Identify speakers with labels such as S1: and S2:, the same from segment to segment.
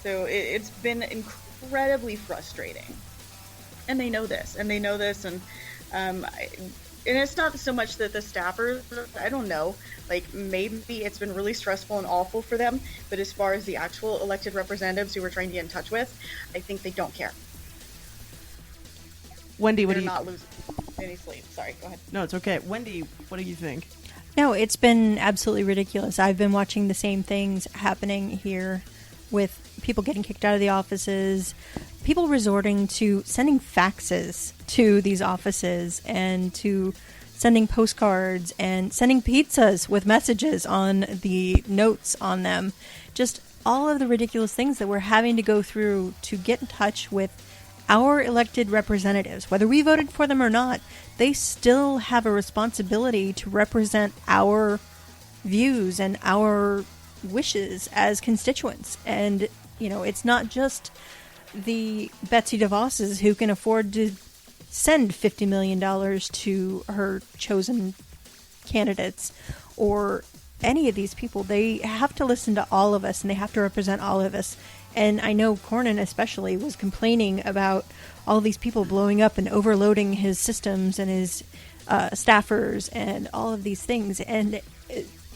S1: So it's been incredibly frustrating. And they know this, and and it's not so much that the staffers, I don't know, like maybe it's been really stressful and awful for them, but as far as the actual elected representatives who we're trying to get in touch with, I think they don't care.
S2: Wendy, what do you...
S1: They're not losing any sleep. Sorry, go ahead.
S2: No, it's okay. Wendy, what do you think?
S3: No, it's been absolutely ridiculous. I've been watching the same things happening here with people getting kicked out of the offices, people resorting to sending faxes to these offices and to sending postcards and sending pizzas with messages on the notes on them. Just all of the ridiculous things that we're having to go through to get in touch with our elected representatives. Whether we voted for them or not, they still have a responsibility to represent our views and our wishes as constituents. And, you know, it's not just the Betsy DeVos's who can afford to send $50 million to her chosen candidates or any of these people. They have to listen to all of us and they have to represent all of us. And I know Cornyn especially was complaining about all these people blowing up and overloading his systems and his staffers and all of these things. And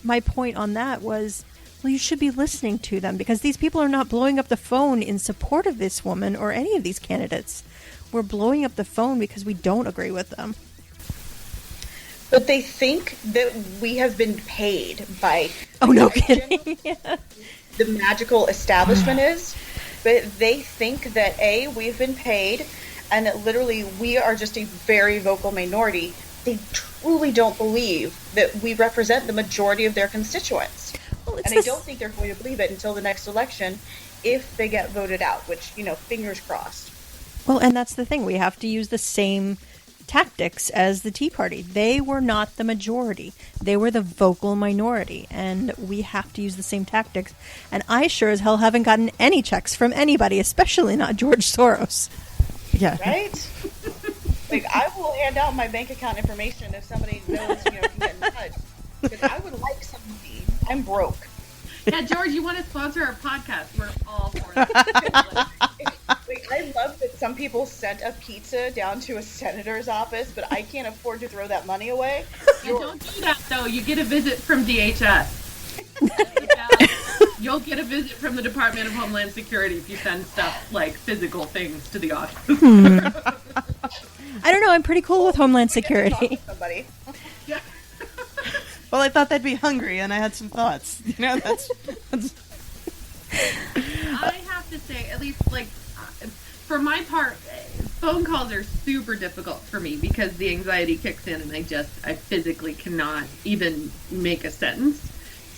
S3: my point on that was, well, you should be listening to them because these people are not blowing up the phone in support of this woman or any of these candidates. We're blowing up the phone because we don't agree with them.
S1: But they think that we have been paid by...
S3: Oh, no kidding. Yeah.
S1: The magical establishment is, but they think that we've been paid and that literally we are just a very vocal minority. They truly don't believe that we represent the majority of their constituents. Well, and I don't think they're going to believe it until the next election if they get voted out, which, you know, fingers crossed.
S3: Well, and that's the thing. We have to use the same tactics as the Tea Party. They were not the majority. They were the vocal minority, and we have to use the same tactics. And I sure as hell haven't gotten any checks from anybody, especially not George Soros.
S2: Yeah.
S1: Right? Like, I will hand out my bank account information if somebody knows, you know, can get in touch. Because I would like somebody. I'm broke.
S4: Yeah, George, you want to sponsor our podcast? We're all for that.
S1: Like, I love that some people sent a pizza down to a senator's office, but I can't afford to throw that money away.
S4: Yeah, don't do that, though. You get a visit from DHS. You'll get a visit from the Department of Homeland Security if you send stuff like physical things to the office.
S3: I don't know. I'm pretty cool with Homeland Security.
S1: Somebody.
S4: Yeah.
S2: Well, I thought they'd be hungry, and I had some thoughts. You know, that's...
S4: I have to say, at least, like, for my part, phone calls are super difficult for me because the anxiety kicks in and I physically cannot even make a sentence.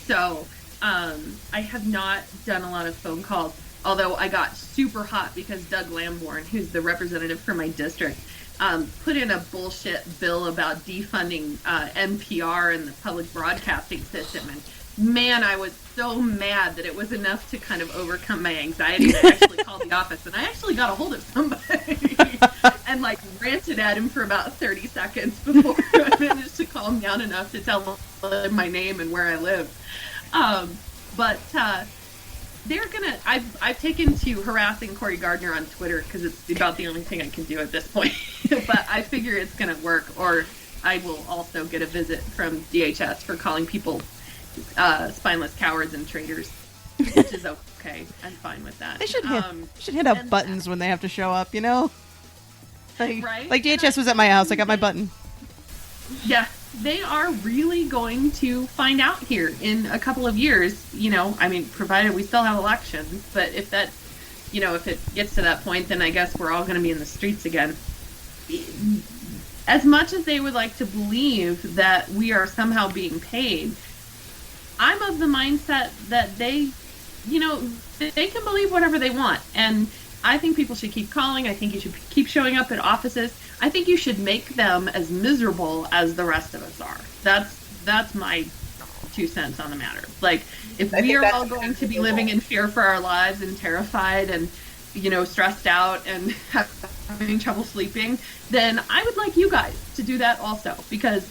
S4: So, I have not done a lot of phone calls, although I got super hot because Doug Lamborn, who's the representative for my district, put in a bullshit bill about defunding NPR and the public broadcasting system. And man, I was so mad that it was enough to kind of overcome my anxiety. I actually called the office and I actually got a hold of somebody and like ranted at him for about 30 seconds before I managed to calm down enough to tell him my name and where I live. But they're gonna. I've taken to harassing Cory Gardner on Twitter because it's about the only thing I can do at this point. But I figure it's gonna work, or I will also get a visit from DHS for calling people spineless cowards and traitors, which is okay. I'm fine with that.
S2: They should hand out buttons when they have to show up. You know,
S4: right?
S2: Like DHS was at my house. I got my button.
S4: Yeah. They are really going to find out here in a couple of years, you know, I mean, provided we still have elections, but if that, you know, if it gets to that point, then I guess we're all going to be in the streets again. As much as they would like to believe that we are somehow being paid, I'm of the mindset that they, you know, they can believe whatever they want. And I think people should keep calling. I think you should keep showing up at offices. I think you should make them as miserable as the rest of us are. That's my 2 cents on the matter. Like, if we are all going to be living in fear for our lives and terrified and, you know, stressed out and having trouble sleeping, then I would like you guys to do that also. Because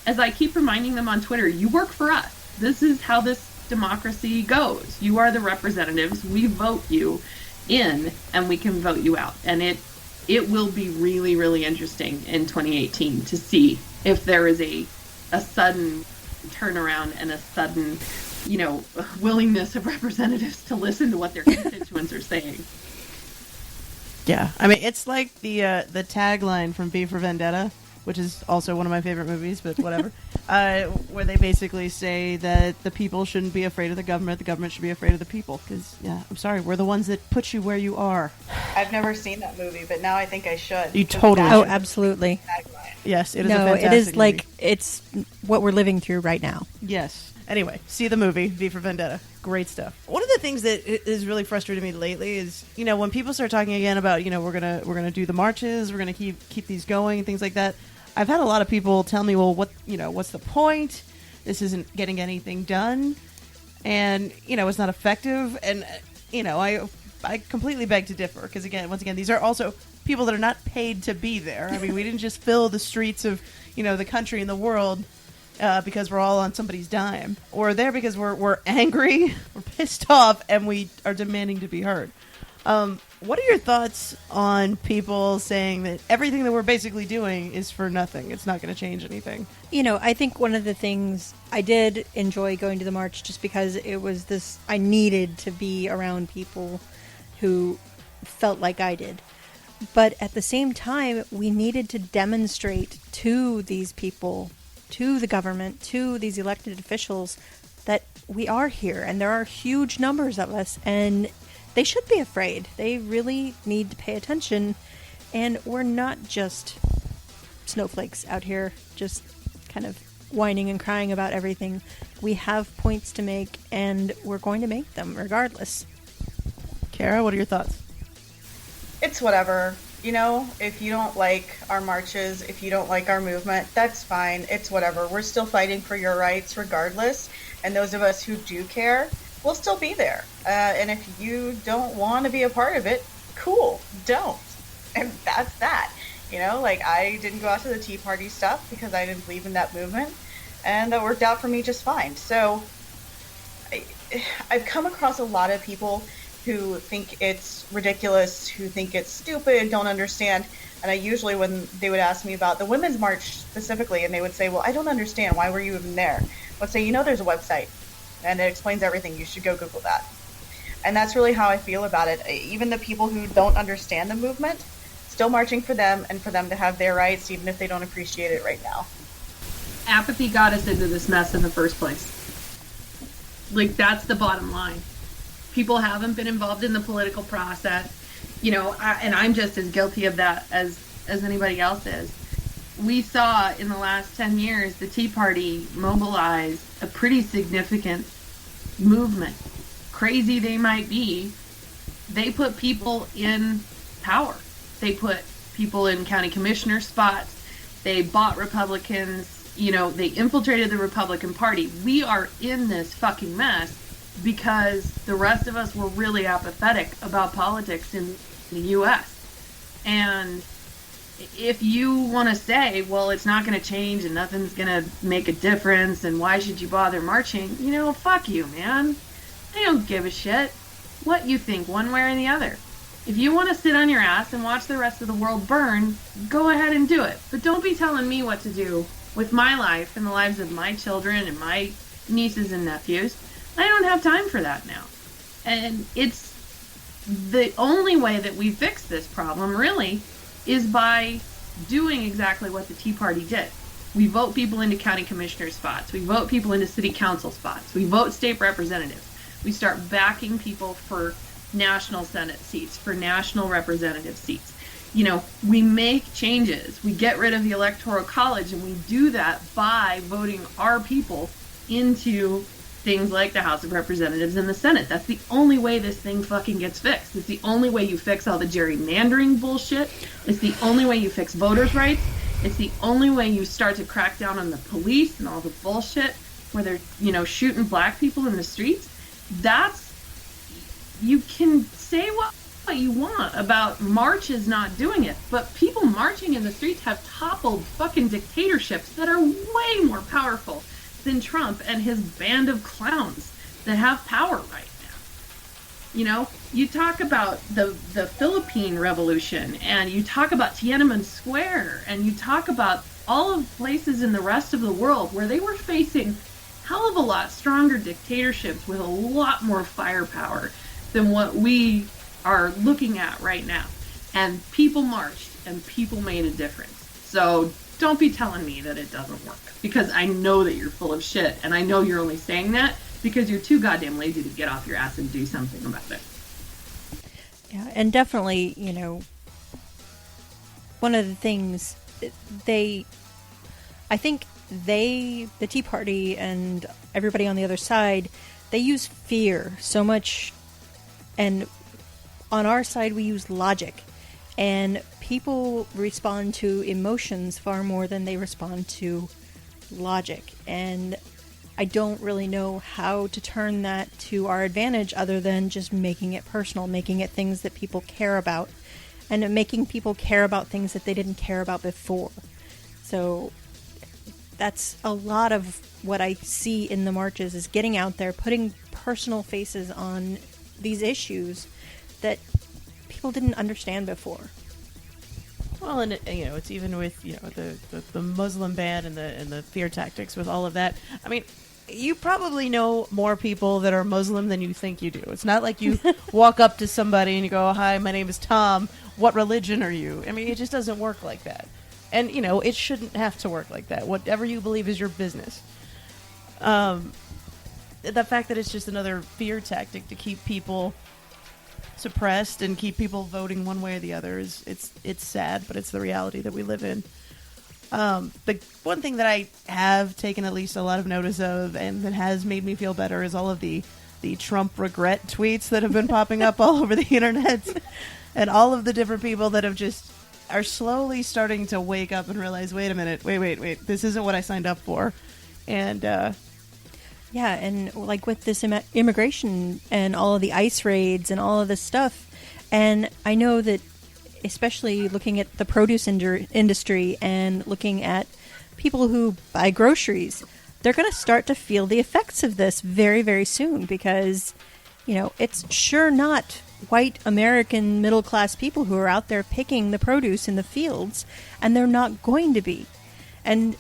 S4: as I keep reminding them on Twitter, you work for us. This is how this democracy goes. You are the representatives. We vote you in, and we can vote you out. And it will be really, really interesting in 2018 to see if there is a sudden turnaround and a sudden, willingness of representatives to listen to what their constituents are saying.
S2: Yeah, I mean, it's like the tagline from V for Vendetta, which is also one of my favorite movies, but whatever, where they basically say that the people shouldn't be afraid of the government should be afraid of the people. Because, yeah, I'm sorry, we're the ones that put you where you are.
S1: I've never seen that movie, but now I think I should.
S2: You totally
S3: Oh, absolutely.
S2: Yes, it is
S3: No,
S2: a fantastic
S3: it is
S2: movie.
S3: like, it's what we're living through right now.
S2: Yes. Anyway, see the movie, V for Vendetta. Great stuff. One of the things that is really frustrating me lately is, when people start talking again about, we're gonna do the marches, we're gonna keep these going, things like that. I've had a lot of people tell me, well, what's the point? This isn't getting anything done, and it's not effective. And I completely beg to differ, because once again, these are also people that are not paid to be there. I mean, we didn't just fill the streets of the country and the world because we're all on somebody's dime, or there because we're angry, we're pissed off, and we are demanding to be heard. What are your thoughts on people saying that everything that we're basically doing is for nothing? It's not going to change anything.
S3: I think one of the things I did enjoy going to the march just because it was this, I needed to be around people who felt like I did. But at the same time, we needed to demonstrate to these people, to the government, to these elected officials, that we are here and there are huge numbers of us, and they should be afraid. They really need to pay attention, and we're not just snowflakes out here just kind of whining and crying about everything. We have points to make, and we're going to make them regardless.
S2: Kara, what are your thoughts?
S1: It's whatever. If you don't like our marches, if you don't like our movement, that's fine. It's whatever. We're still fighting for your rights regardless. And those of us who do care will still be there. And if you don't want to be a part of it, cool, don't. And that's that. I didn't go out to the Tea Party stuff because I didn't believe in that movement. And that worked out for me just fine. So I've come across a lot of people who think it's ridiculous, who think it's stupid, don't understand. And I usually, when they would ask me about the Women's March specifically, and they would say, well, I don't understand. Why were you even there? I would say, there's a website, and it explains everything. You should go Google that. And that's really how I feel about it. Even the people who don't understand the movement, still marching for them and for them to have their rights, even if they don't appreciate it right now.
S4: Apathy got us into this mess in the first place. That's the bottom line. People haven't been involved in the political process, and I'm just as guilty of that as anybody else is. We saw in the last 10 years the Tea Party mobilize a pretty significant movement. Crazy they might be, they put people in power. They put people in county commissioner spots. They bought Republicans. They infiltrated the Republican Party. We are in this fucking mess because the rest of us were really apathetic about politics in the U.S. And if you want to say, well, it's not going to change and nothing's going to make a difference and why should you bother marching, fuck you, man. I don't give a shit what you think one way or the other. If you want to sit on your ass and watch the rest of the world burn, go ahead and do it. But don't be telling me what to do with my life and the lives of my children and my nieces and nephews. I don't have time for that now. And it's the only way that we fix this problem, really, is by doing exactly what the Tea Party did. We vote people into county commissioner spots. We vote people into city council spots. We vote state representatives. We start backing people for national Senate seats, for national representative seats. We make changes. We get rid of the Electoral College, and we do that by voting our people into things like the House of Representatives and the Senate. That's the only way this thing fucking gets fixed. It's the only way you fix all the gerrymandering bullshit. It's the only way you fix voters' rights. It's the only way you start to crack down on the police and all the bullshit where they're, shooting black people in the streets. You can say what you want about marches not doing it, but people marching in the streets have toppled fucking dictatorships that are way more powerful than Trump and his band of clowns. that have power right now. You know, you talk about the Philippine Revolution, and you talk about Tiananmen Square, and you talk about all of places in the rest of the world where they were facing hell of a lot stronger dictatorships with a lot more firepower than what we are looking at right now. And people marched, and people made a difference. So don't be telling me that it doesn't work, because I know that you're full of shit, and I know you're only saying that because you're too goddamn lazy to get off your ass and do something about it.
S3: Yeah, and definitely, you know, one of the things I think the Tea Party and everybody on the other side, they use fear so much, and on our side we use logic, and people respond to emotions far more than they respond to logic, and I don't really know how to turn that to our advantage other than just making it personal, making it things that people care about, and making people care about things that they didn't care about before. So that's a lot of what I see in the marches, is getting out there, putting personal faces on these issues that people didn't understand before.
S2: Well, and you know, it's even with, you know, the Muslim ban and the fear tactics with all of that. I mean, you probably know more people that are Muslim than you think you do. It's not like you walk up to somebody and you go, "Hi, my name is Tom. What religion are you?" I mean, it just doesn't work like that. And, you know, it shouldn't have to work like that. Whatever you believe is your business. The fact that it's just another fear tactic to keep people suppressed and keep people voting one way or the other it's sad, but it's the reality that we live in. The one thing that I have taken at least a lot of notice of, and that has made me feel better, is all of the Trump regret tweets that have been popping up all over the internet, and all of the different people that have just are slowly starting to wake up and realize, wait a minute, wait, this isn't what I signed up for. And
S3: yeah, and like with this immigration and all of the ICE raids and all of this stuff, and I know that especially looking at the produce industry and looking at people who buy groceries, they're going to start to feel the effects of this very, very soon, because, you know, it's sure not white American middle-class people who are out there picking the produce in the fields, and they're not going to be. And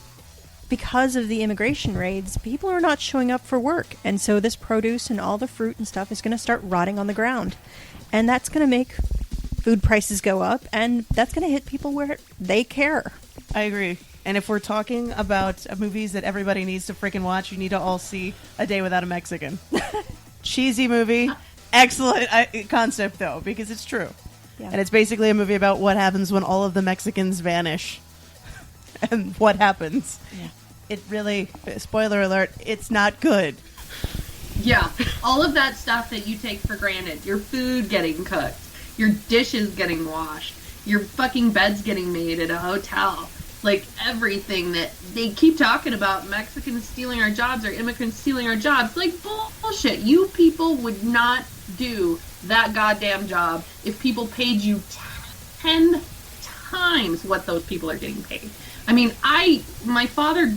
S3: because of the immigration raids, people are not showing up for work, and so this produce and all the fruit and stuff is going to start rotting on the ground, and that's going to make food prices go up, and that's going to hit people where they care.
S2: I agree. And if we're talking about movies that everybody needs to freaking watch, you need to all see A Day Without a Mexican. Cheesy movie. Excellent concept, though, because it's true. Yeah. And it's basically a movie about what happens when all of the Mexicans vanish. And what happens. Yeah. It really, spoiler alert, it's not good.
S4: Yeah. All of that stuff that you take for granted. Your food getting cooked. Your dishes getting washed. Your fucking beds getting made at a hotel. Like, everything that they keep talking about, Mexicans stealing our jobs or immigrants stealing our jobs. Like, bullshit. You people would not do that goddamn job if people paid you 10 times what those people are getting paid. I mean, my father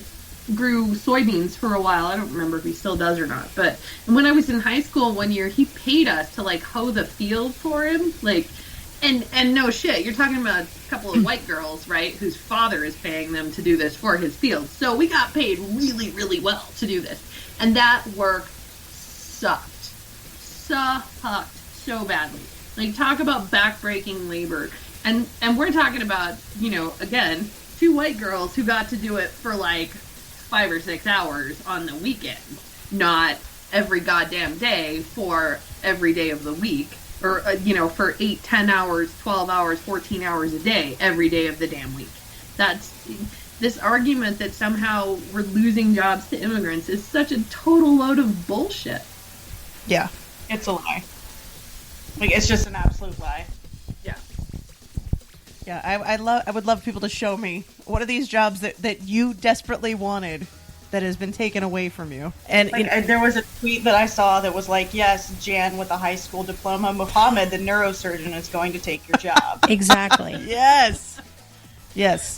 S4: grew soybeans for a while. I don't remember if he still does or not. But when I was in high school one year, he paid us to, like, hoe the field for him. Like, and no shit, you're talking about a couple of white girls, right, whose father is paying them to do this for his field. So we got paid really, really well to do this. And that work sucked. Sucked so badly. Like, talk about backbreaking labor. And we're talking about, you know, again, two white girls who got to do it for like 5 or 6 hours on the weekend, not every goddamn day for every day of the week, or, you know, for 8, 10 hours, 12 hours, 14 hours a day, every day of the damn week. That's this argument that somehow we're losing jobs to immigrants is such a total load of bullshit.
S1: Yeah, it's a lie. Like, it's just an absolute lie.
S4: Yeah.
S2: Yeah, I would love people to show me what are these jobs that you desperately wanted that has been taken away from you. And
S1: like, there was a tweet that I saw that was like, yes, Jan with a high school diploma, Muhammad, the neurosurgeon, is going to take your job.
S3: Exactly.
S2: Yes.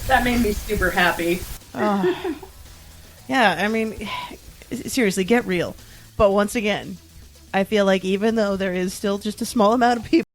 S4: That made me super happy.
S2: Yeah, I mean, seriously, get real. But once again, I feel like even though there is still just a small amount of people